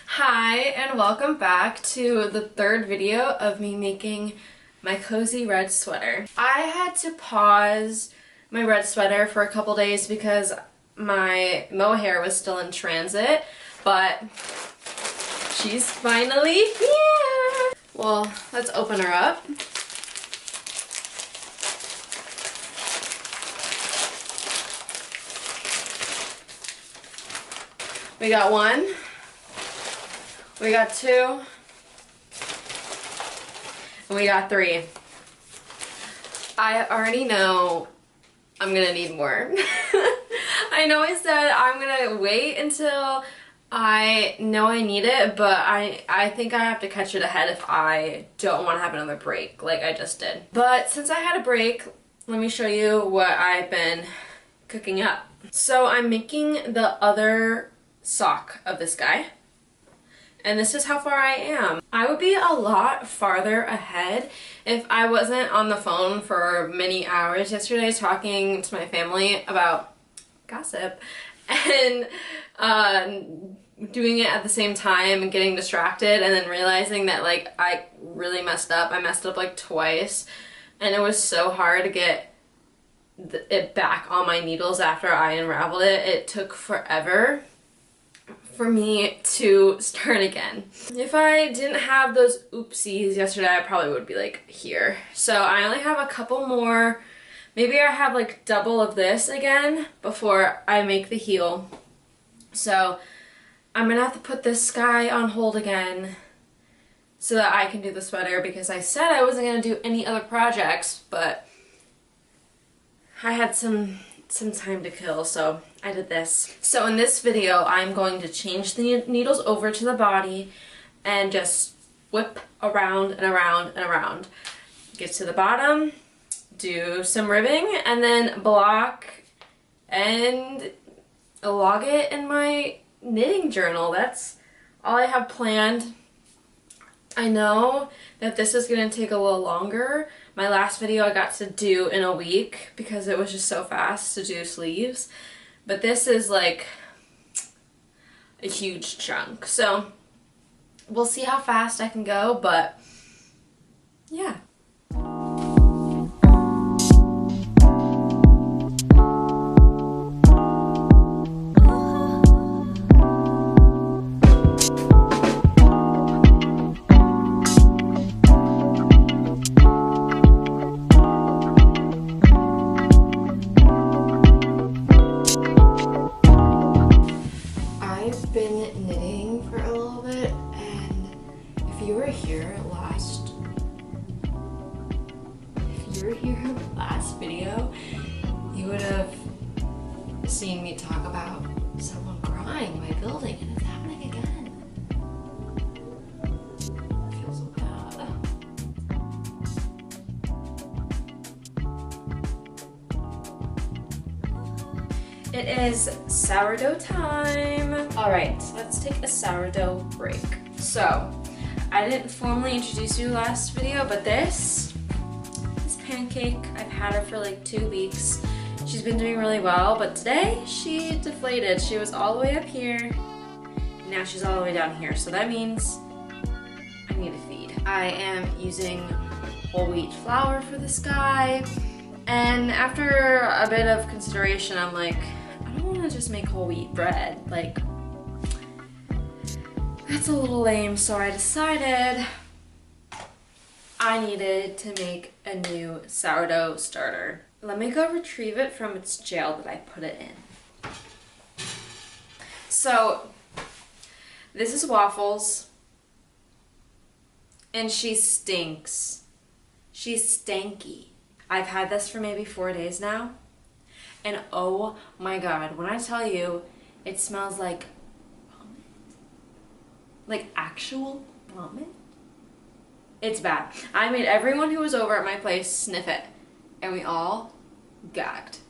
Hi, and welcome back to the third video of me making my cozy red sweater. I had to pause my red sweater for a couple days because my mohair was still in transit, but she's finally here. Well, let's open her up. We got one. We got two, and we got three. I already know I'm gonna need more. I know I said I'm gonna wait until I know I need it, but I think I have to catch it ahead if I don't want to have another break like I just did. But since I had a break, let me show you what I've been cooking up. So I'm making the other sock of this guy. And this is how far I am. I would be a lot farther ahead if I wasn't on the phone for many hours yesterday talking to my family about gossip and doing it at the same time and getting distracted and then realizing that like I really messed up. I messed up like twice and it was so hard to get it back on my needles after I unraveled it. It took forever for me to start again. If I didn't have those oopsies yesterday, I probably would be like here. So I only have a couple more. Maybe I have like double of this again before I make the heel. So I'm gonna have to put this guy on hold again so that I can do the sweater because I said I wasn't gonna do any other projects, but I had some time to kill, so I did this. So in this video, I'm going to change the needles over to the body and just whip around and around and around. Get to the bottom, do some ribbing, and then block and log it in my knitting journal. That's all I have planned. I know that this is going to take a little longer. My last video I got to do in a week because it was just so fast to do sleeves. But this is like a huge chunk. So we'll see how fast I can go, but yeah. Been knitting for a little bit, and if you were here last video, you would have seen me talk about someone crying in my building, and it's happening again. I feel so bad. It is sourdough time. All right, let's take a sourdough break. So, I didn't formally introduce you last video, but this pancake, I've had her for like 2 weeks. She's been doing really well, but today she deflated. She was all the way up here, and now she's all the way down here. So that means I need a feed. I am using whole wheat flour for this guy, and after a bit of consideration, I'm like, I don't want to just make whole wheat bread. Like, that's a little lame, so I decided I needed to make a new sourdough starter. Let me go retrieve it from its jail that I put it in. So, this is Waffles, and she stinks. She's stanky. I've had this for maybe 4 days now. And oh my god, when I tell you, it smells like vomit. Like actual vomit. It's bad. I made everyone who was over at my place sniff it, and we all gagged.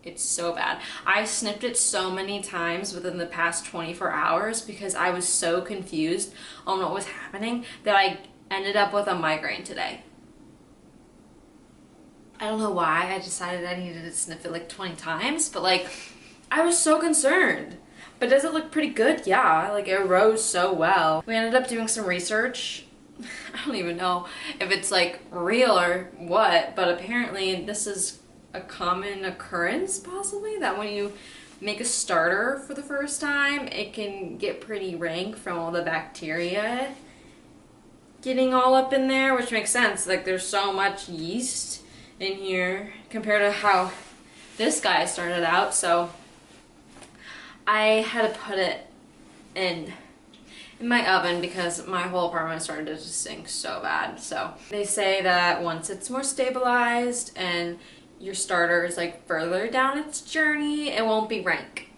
It's so bad. I sniffed it so many times within the past 24 hours because I was so confused on what was happening that I ended up with a migraine today. I don't know why I decided I needed to sniff it like 20 times, but like, I was so concerned. But does it look pretty good? Yeah, like it rose so well. We ended up doing some research. I don't even know if it's like real or what, but apparently this is a common occurrence possibly, that when you make a starter for the first time, it can get pretty rank from all the bacteria getting all up in there, which makes sense. Like there's so much yeast in here compared to how this guy started out. So I had to put it in my oven because my whole apartment started to just stink so bad. So they say that once it's more stabilized and your starter is like further down its journey, it won't be rank.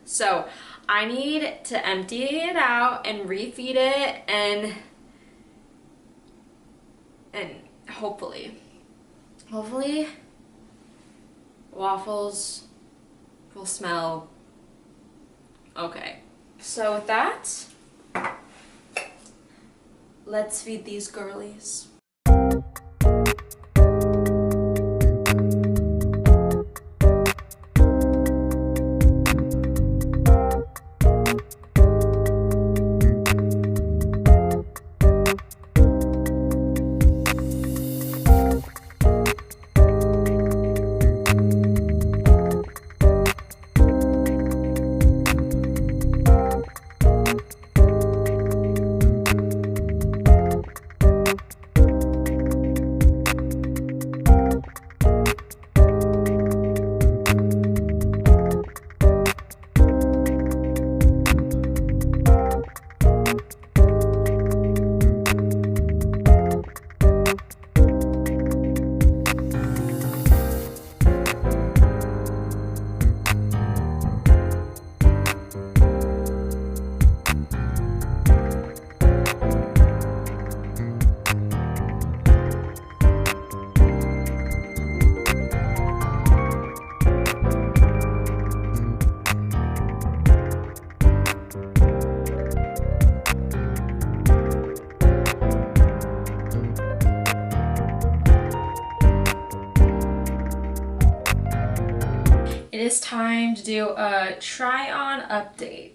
So I need to empty it out and refeed it, and hopefully waffles will smell okay. So with that, let's feed these girlies. It is time to do a try-on update.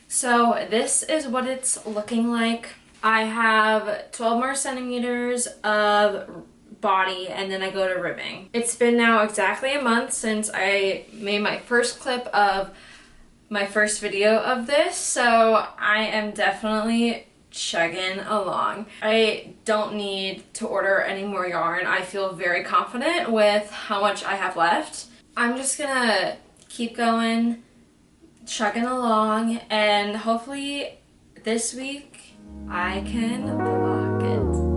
So this is what it's looking like. I have 12 more centimeters of body, and then I go to ribbing. It's been now exactly a month since I made my first clip of my first video of this, so I am definitely chugging along. I don't need to order any more yarn. I feel very confident with how much I have left. I'm just gonna keep going, chugging along, and hopefully this week I can block it.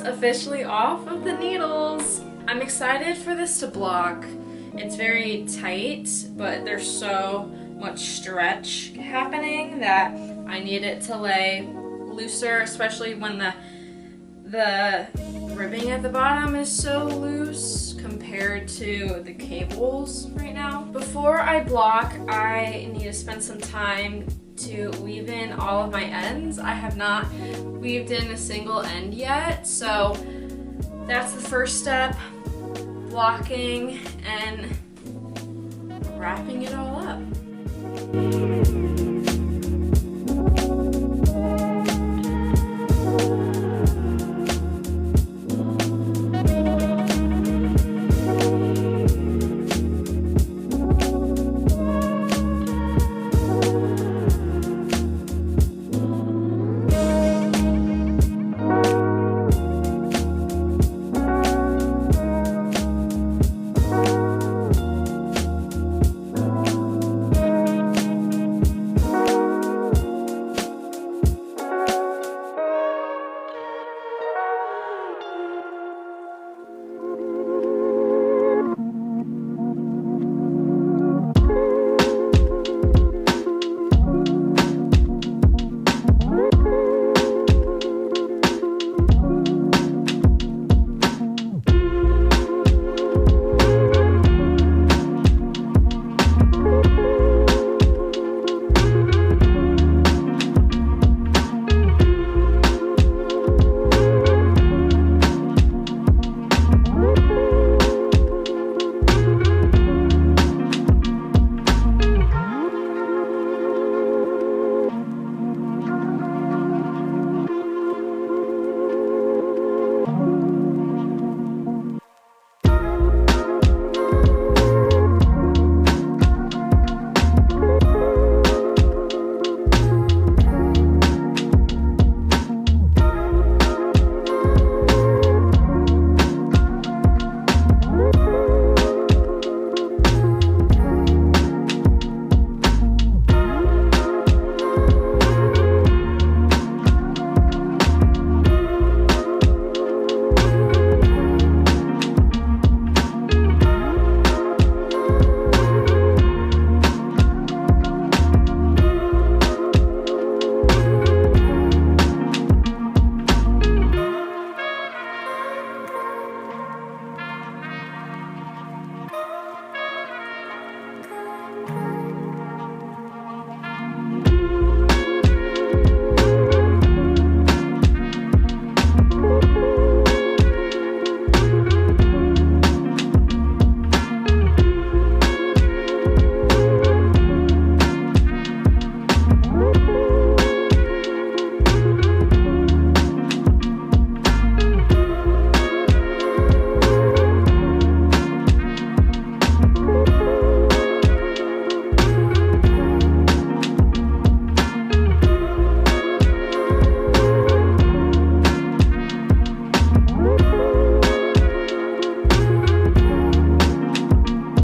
Officially off of the needles. I'm excited for this to block. It's very tight, but there's so much stretch happening that I need it to lay looser, especially when the ribbing at the bottom is so loose compared to the cables right now. Before I block, I need to spend some time to weave in all of my ends. I have not weaved in a single end yet, so that's the first step, blocking and wrapping it all up.